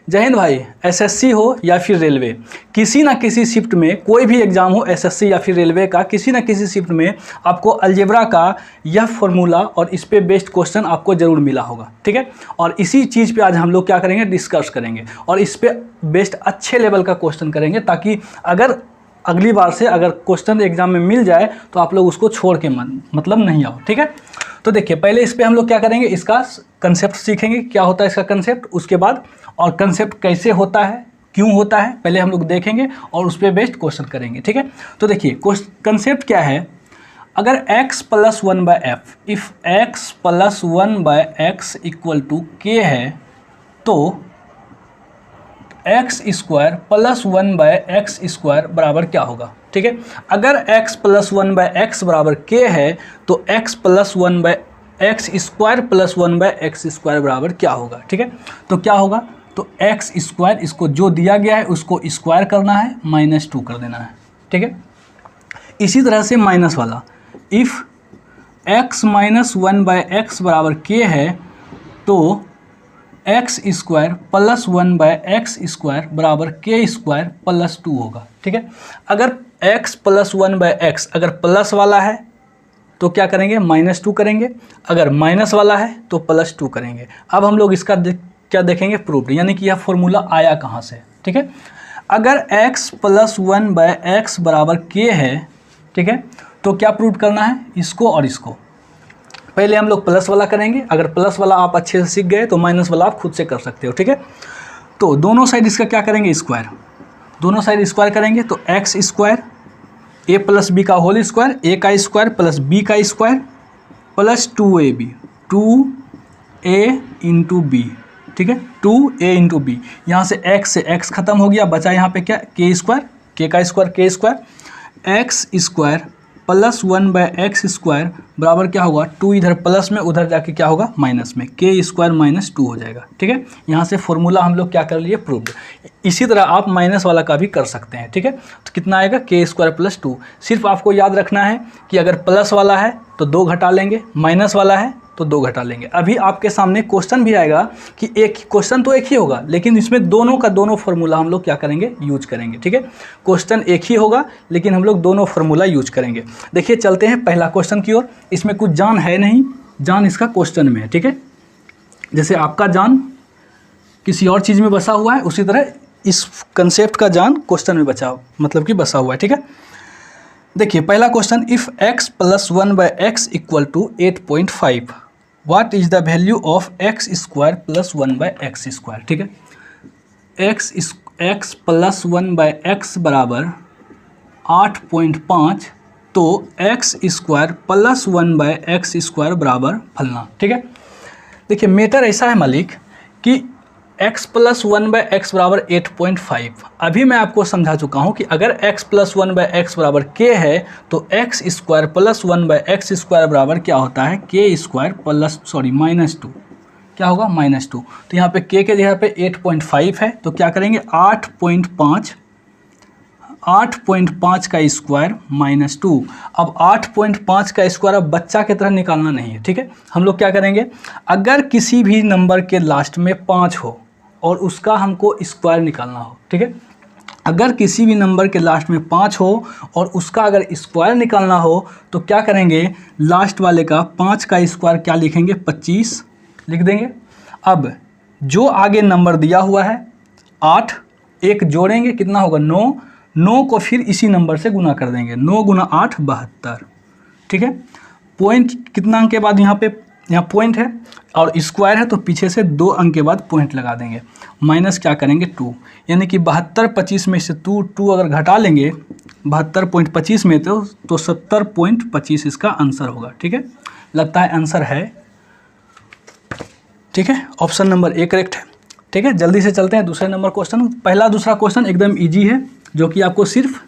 जय हिंद भाई। एसएससी हो या फिर रेलवे, किसी ना किसी शिफ्ट में कोई भी एग्जाम हो, एसएससी या फिर रेलवे का, किसी ना किसी शिफ्ट में आपको अलजेब्रा का यह फॉर्मूला और इस पे बेस्ड क्वेश्चन आपको जरूर मिला होगा। ठीक है, और इसी चीज़ पे आज हम लोग क्या करेंगे, डिस्कस करेंगे और इस पे बेस्ड अच्छे लेवल का क्वेश्चन करेंगे, ताकि अगर अगली बार से अगर क्वेश्चन एग्जाम में मिल जाए तो आप लोग उसको छोड़ के मतलब नहीं आओ। ठीक है, तो देखिए पहले इस पे हम लोग क्या करेंगे, इसका कंसेप्ट सीखेंगे, क्या होता है इसका कंसेप्ट, उसके बाद और कंसेप्ट कैसे होता है, क्यों होता है, पहले हम लोग देखेंगे और उस पर बेस्ड क्वेश्चन करेंगे। ठीक है, तो देखिए कंसेप्ट क्या है, अगर x + 1/f, if x + 1/x = k है तो x² + 1/x² बराबर क्या होगा। ठीक है, अगर x + 1/x बराबर k है तो x + 1/x² + 1/x² बराबर क्या होगा। ठीक है, तो क्या होगा, तो x², इसको जो दिया गया है उसको स्क्वायर करना है, -2 कर देना है। ठीक है, इसी तरह से माइनस वाला, इफ़ x - 1/x बराबर k है तो x² + 1/x² बराबर k² + 2 होगा। ठीक है, अगर x + 1/x अगर प्लस वाला है तो क्या करेंगे, -2 करेंगे, अगर माइनस वाला है तो +2 करेंगे। अब हम लोग इसका क्या देखेंगे, प्रूफ, यानी कि यह फॉर्मूला आया कहाँ से। ठीक है, अगर x + 1/x बराबर k है, ठीक है, तो क्या प्रूव करना है, इसको और इसको। पहले हम लोग प्लस वाला करेंगे, अगर प्लस वाला आप अच्छे से सीख गए तो माइनस वाला आप खुद से कर सकते हो। ठीक है, तो दोनों साइड इसका क्या करेंगे, स्क्वायर, दोनों साइड स्क्वायर करेंगे तो x² a + b का होल स्क्वायर, a का स्क्वायर + b का स्क्वायर + 2ab, 2a × b। ठीक है, 2a × b, यहाँ से x से x खत्म हो गया, बचा यहाँ पे क्या, k², k का स्क्वायर k², x² + 1/x² बराबर क्या होगा, 2 इधर प्लस में, उधर जाके क्या होगा, माइनस में, k² - 2 हो जाएगा। ठीक है, यहाँ से फॉर्मूला हम लोग क्या कर लिए, प्रूव्ड। इसी तरह आप माइनस वाला का भी कर सकते हैं। ठीक है, तो कितना आएगा, k² + 2। सिर्फ आपको याद रखना है कि अगर प्लस वाला है तो 2 घटा लेंगे, माइनस वाला है तो 2 घटा लेंगे। अभी आपके सामने क्वेश्चन भी आएगा कि एक क्वेश्चन तो एक ही होगा, लेकिन इसमें दोनों का दोनों फार्मूला हम लोग क्या करेंगे, यूज करेंगे। ठीक है, क्वेश्चन एक ही होगा लेकिन हम लोग दोनों फार्मूला यूज करेंगे। देखिए चलते हैं पहला क्वेश्चन की ओर। इसमें कुछ जान है नहीं, जान इसका क्वेश्चन में है। ठीक है, जैसे आपका जान किसी और चीज़ में बसा हुआ है, उसी तरह इस कंसेप्ट का जान क्वेश्चन में बसा हुआ है। ठीक है, देखिए पहला question, if x + 1/x = 8.5, what is the value of x² + 1/x²। ठीक है, x + 1/x बराबर 8.5, तो x² + 1/x² बराबर फलना। ठीक है, देखिए मेटर ऐसा है मालिक कि x + 1/x बराबर 8.5। अभी मैं आपको समझा चुका हूँ कि अगर x + 1/x बराबर k है तो x² + 1/x² बराबर क्या होता है, -2, क्या होगा, -2। तो यहाँ पे k के जगह पे 8.5 है, तो क्या करेंगे, 8.5 का स्क्वायर -2। अब 8.5 का स्क्वायर अब बच्चा की तरह निकालना नहीं है। ठीक है, हम लोग क्या करेंगे, अगर किसी भी नंबर के लास्ट में 5 हो और उसका हमको स्क्वायर निकालना हो, ठीक है, अगर किसी भी नंबर के लास्ट में 5 हो और उसका अगर स्क्वायर निकालना हो तो क्या करेंगे, लास्ट वाले का 5 का स्क्वायर क्या लिखेंगे, 25 लिख देंगे। अब जो आगे नंबर दिया हुआ है 8, एक जोड़ेंगे, कितना होगा, 9 को फिर इसी नंबर से गुना कर देंगे, 9 × 8 = 72। ठीक है, पॉइंट कितना अंक के बाद यहाँ पॉइंट है और स्क्वायर है तो पीछे से 2 अंक के बाद पॉइंट लगा देंगे, माइनस क्या करेंगे, 2, यानी कि 72 25 में से 2 अगर घटा लेंगे 72.25 में तो 70.25 इसका आंसर होगा। ठीक है, लगता है आंसर है। ठीक है, ऑप्शन नंबर A करेक्ट है। ठीक है, जल्दी से चलते हैं दूसरे नंबर क्वेश्चन। पहला दूसरा क्वेश्चन एकदम ईजी है, जो कि आपको सिर्फ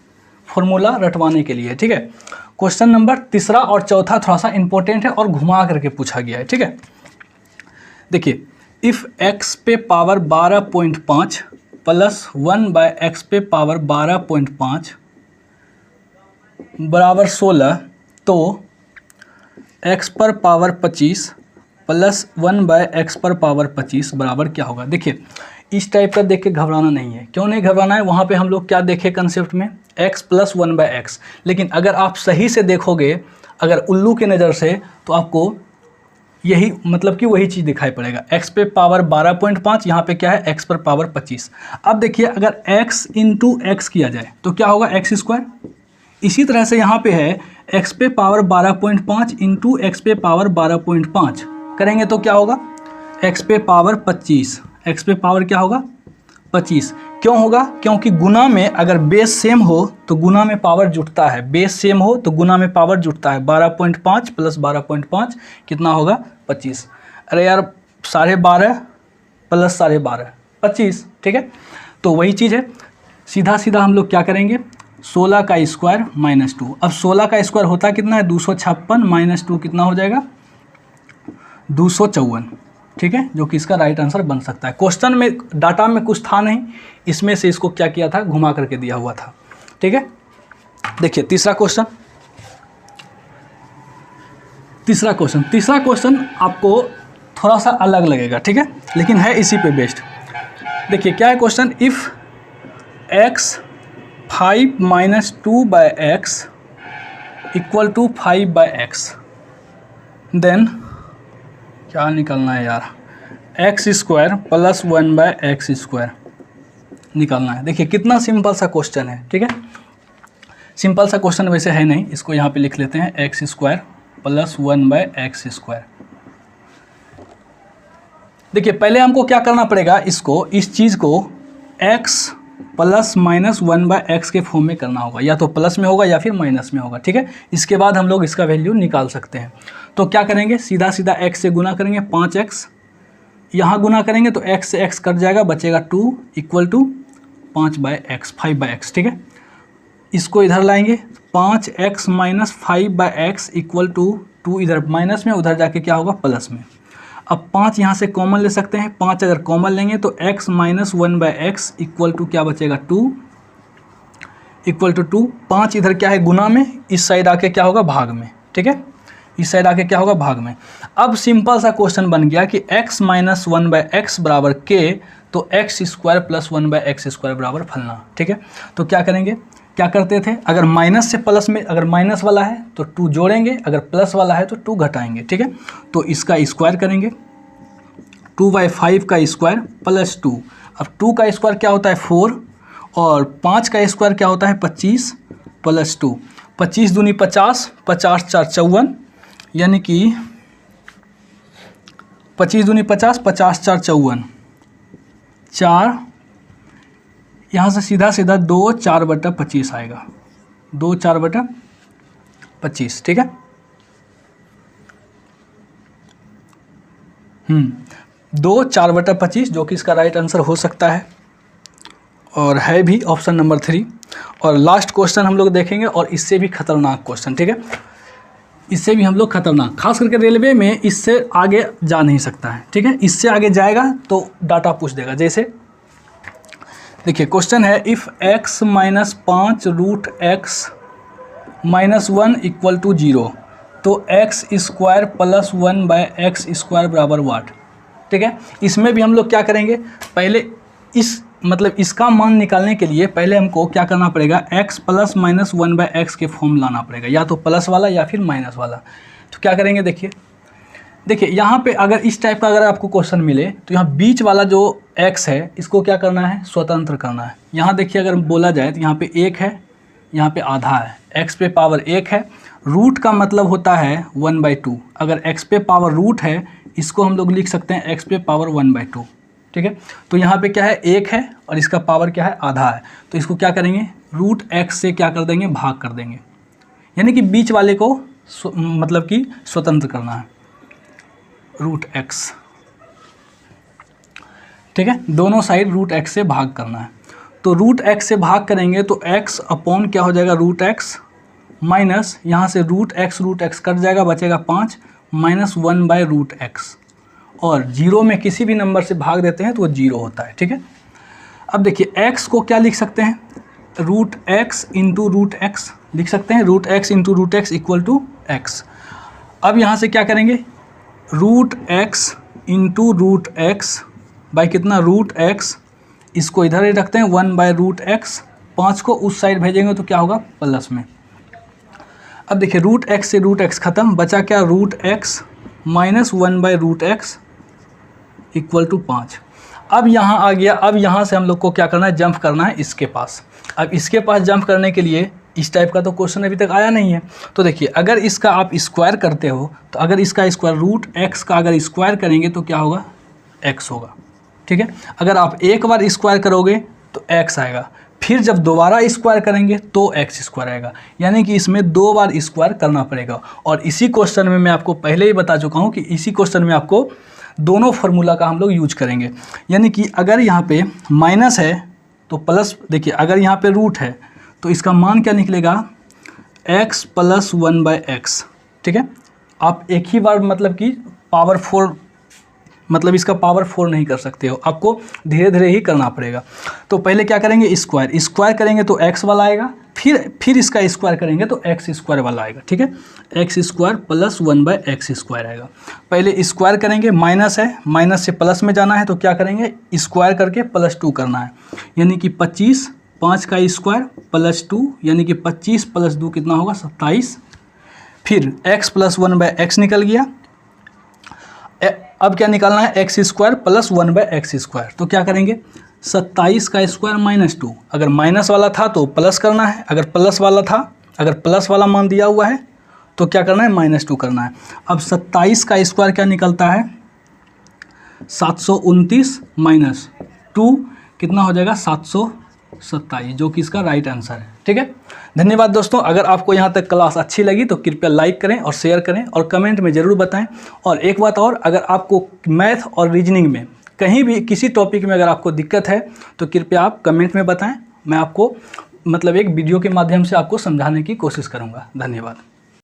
फॉर्मूला रटवाने के लिए। ठीक है, क्वेश्चन नंबर तीसरा और चौथा थोड़ा सा इंपॉर्टेंट है और घुमा करके पूछा गया है। ठीक है, देखिए, इफ़ x पे पावर 12.5 + 1/x पे पावर 12.5 बराबर 16, तो x पर पावर 25 + 1/x पर पावर 25 बराबर क्या होगा। देखिए इस टाइप का देख के घबराना नहीं है। क्यों नहीं घबराना है? वहाँ पे हम लोग क्या देखे कंसेप्ट में, x प्लस 1/x। लेकिन अगर आप सही से देखोगे, अगर उल्लू की नज़र से, तो आपको यही मतलब कि वही चीज़ दिखाई पड़ेगा। x पे पावर 12.5, यहाँ पे क्या है x पर पावर 25। अब देखिए अगर x इंटू एक्स किया जाए तो क्या होगा, x स्क्वायर। इसी तरह से यहाँ पे है x पे पावर 12.5 इंटू एक्स पे पावर 12.5 करेंगे तो क्या होगा, x पे पावर 25। x पे पावर क्या होगा, 25। क्यों होगा? क्योंकि गुना में अगर बेस सेम हो तो गुना में पावर जुटता है, बेस सेम हो तो गुना में पावर जुटता है। 12.5 प्लस 12.5 कितना होगा, 25। अरे यार 12.5 प्लस 12.5 25, ठीक है। तो वही चीज़ है, सीधा सीधा हम लोग क्या करेंगे, 16 का स्क्वायर माइनस 2। अब 16 का स्क्वायर होता कितना है, 256 माइनस 2 कितना हो जाएगा, 254, ठीक है, जो कि इसका राइट आंसर बन सकता है। क्वेश्चन में डाटा में कुछ था नहीं, इसमें से इसको क्या किया था, घुमा करके दिया हुआ था, ठीक है। देखिए तीसरा क्वेश्चन आपको थोड़ा सा अलग लगेगा, ठीक है, लेकिन है इसी पे बेस्ड। देखिए क्या है question, if x 5 minus 2/x equal to 5/x, then क्या निकालना है यार, x square plus 1/x square निकालना है। देखिए कितना सिंपल सा क्वेश्चन है, ठीक है। सिंपल सा क्वेश्चन वैसे है नहीं, इसको यहाँ पे लिख लेते हैं, x square plus 1/x square. देखिए पहले हमको क्या करना पड़ेगा, इस चीज़ को x प्लस माइनस 1/x के फॉर्म में करना होगा, या तो प्लस में होगा या फिर माइनस में होगा, ठीक है। इसके बाद हम लोग इसका वैल्यू निकाल सकते हैं। तो क्या करेंगे, सीधा सीधा x से गुना करेंगे, 5x, यहाँ गुना करेंगे तो x से x कट जाएगा, बचेगा 2 इक्वल टू 5/x, ठीक है। इसको इधर लाएंगे, 5x minus 5/x equal to 2, इधर माइनस में, उधर जाके क्या होगा, प्लस में। अब 5 यहाँ से कॉमन ले सकते हैं, 5 अगर कॉमन लेंगे तो x minus 1/x equal to क्या बचेगा, 2 इक्वल टू 2। 5 इधर क्या है, गुना में, इस साइड आके क्या होगा, भाग में, ठीक है, इस साइड आके क्या होगा, भाग में। अब सिंपल सा क्वेश्चन बन गया कि x माइनस 1/x बराबर k, तो x square plus 1/x square बराबर फलना, ठीक है। तो क्या करेंगे, क्या करते थे, अगर माइनस से प्लस में, अगर माइनस वाला है तो 2 जोड़ेंगे, अगर प्लस वाला है तो 2 घटाएंगे, ठीक है। तो इसका स्क्वायर करेंगे, 2/5 का स्क्वायर प्लस 2। अब 2 का स्क्वायर क्या होता है, 4, और 5 का स्क्वायर क्या होता है, 25 प्लस 2। 25 दूनी 50, 50 4 54, यानी कि 25 दूनी 50, 50 4 54, 4, यहाँ से सीधा सीधा 2 4/25 आएगा, 2 4/25, ठीक है। 2 4/25 जो कि इसका राइट आंसर हो सकता है, और है भी ऑप्शन नंबर 3। और लास्ट क्वेश्चन हम लोग देखेंगे, और इससे भी खतरनाक क्वेश्चन, ठीक है, इससे भी हम लोग खतरनाक, खास करके रेलवे में इससे आगे जा नहीं सकता है, ठीक है। इससे आगे जाएगा तो डाटा पूछ देगा। जैसे देखिए क्वेश्चन है, if x minus 5 root x minus 1 equal to 0, तो x square plus 1/x square बराबर वाट, ठीक है। इसमें भी हम लोग क्या करेंगे, पहले इसका मान निकालने के लिए पहले हमको क्या करना पड़ेगा, x प्लस माइनस 1/x के फॉर्म लाना पड़ेगा, या तो प्लस वाला या फिर माइनस वाला। तो क्या करेंगे, देखिए यहाँ पे अगर इस टाइप का अगर आपको क्वेश्चन मिले तो यहाँ बीच वाला जो x है इसको क्या करना है, स्वतंत्र करना है। यहाँ देखिए अगर बोला जाए तो यहाँ पे 1 है, यहाँ पे आधा है, x पे पावर 1 है, रूट का मतलब होता है 1/2। अगर x पे पावर रूट है, इसको हम लोग लिख सकते हैं x पे पावर 1/2, ठीक है। तो यहाँ पे क्या है, 1 है और इसका पावर क्या है, आधा है। तो इसको क्या करेंगे, रूट x से क्या कर देंगे, भाग कर देंगे, यानी कि बीच वाले को मतलब कि स्वतंत्र करना है, रूट x, ठीक है। दोनों साइड रूट x से भाग करना है। तो रूट x से भाग करेंगे तो x अपॉन क्या हो जाएगा, रूट x, माइनस यहाँ से रूट x कट जाएगा, बचेगा 5 माइनस 1/√x, और 0 में किसी भी नंबर से भाग देते हैं तो वो 0 होता है, ठीक है। अब देखिए x को क्या लिख सकते हैं, root x into root x लिख सकते हैं, root x into root x equal to x। अब यहाँ से क्या करेंगे, root x into root x by कितना, रूट x इसको इधर ही रखते हैं 1/√x, 5 को उस साइड भेजेंगे तो क्या होगा प्लस में। अब देखिए √x से √x खत्म, बचा क्या √x minus 1/√x equal to 5। अब यहाँ आ गया, अब यहाँ से हम लोग को क्या करना है, जंप करना है इसके पास। अब इसके पास जंप करने के लिए इस टाइप का तो क्वेश्चन अभी तक आया नहीं है, तो देखिए अगर इसका आप स्क्वायर करते हो तो अगर इसका स्क्वायर √x का अगर स्क्वायर करेंगे तो क्या होगा x होगा, ठीक है। अगर आप एक बार स्क्वायर करोगे तो x आएगा, फिर जब दोबारा स्क्वायर करेंगे तो x स्क्वायर आएगा, यानी कि इसमें 2 बार स्क्वायर करना पड़ेगा। और इसी क्वेश्चन में मैं आपको पहले ही बता चुका हूँ कि इसी क्वेश्चन में आपको दोनों फार्मूला का हम लोग यूज करेंगे, यानी कि अगर यहाँ पे माइनस है तो प्लस, देखिए अगर यहाँ पे रूट है तो इसका मान क्या निकलेगा x + 1/x, ठीक है। आप एक ही बार मतलब कि पावर 4 मतलब इसका पावर 4 नहीं कर सकते हो, आपको धीरे धीरे ही करना पड़ेगा। तो पहले क्या करेंगे स्क्वायर करेंगे तो x वाला आएगा, फिर इसका स्क्वायर करेंगे तो x स्क्वायर वाला आएगा, ठीक है। x स्क्वायर + 1/x स्क्वायर आएगा। पहले स्क्वायर करेंगे, माइनस है, माइनस से प्लस में जाना है तो क्या करेंगे स्क्वायर करके +2 करना है, यानी कि 25, 5 का स्क्वायर +2 यानी कि 25 + 2 कितना होगा 27। फिर x + 1/x निकल गया। अब क्या निकालना है x स्क्वायर + 1/x स्क्वायर, तो क्या करेंगे 27 का स्क्वायर -2, अगर माइनस वाला था तो प्लस करना है, अगर प्लस वाला था, अगर प्लस वाला मान दिया हुआ है तो क्या करना है -2 करना है। अब 27 का स्क्वायर क्या निकलता है 729 - 2 कितना हो जाएगा 727, जो कि इसका राइट आंसर है, ठीक है। धन्यवाद दोस्तों, अगर आपको यहाँ तक क्लास अच्छी लगी तो कृपया लाइक करें और शेयर करें और कमेंट में ज़रूर बताएं। और एक बात और, अगर आपको मैथ और रीजनिंग में कहीं भी किसी टॉपिक में अगर आपको दिक्कत है तो कृपया आप कमेंट में बताएं, मैं आपको मतलब एक वीडियो के माध्यम से आपको समझाने की कोशिश करूँगा। धन्यवाद।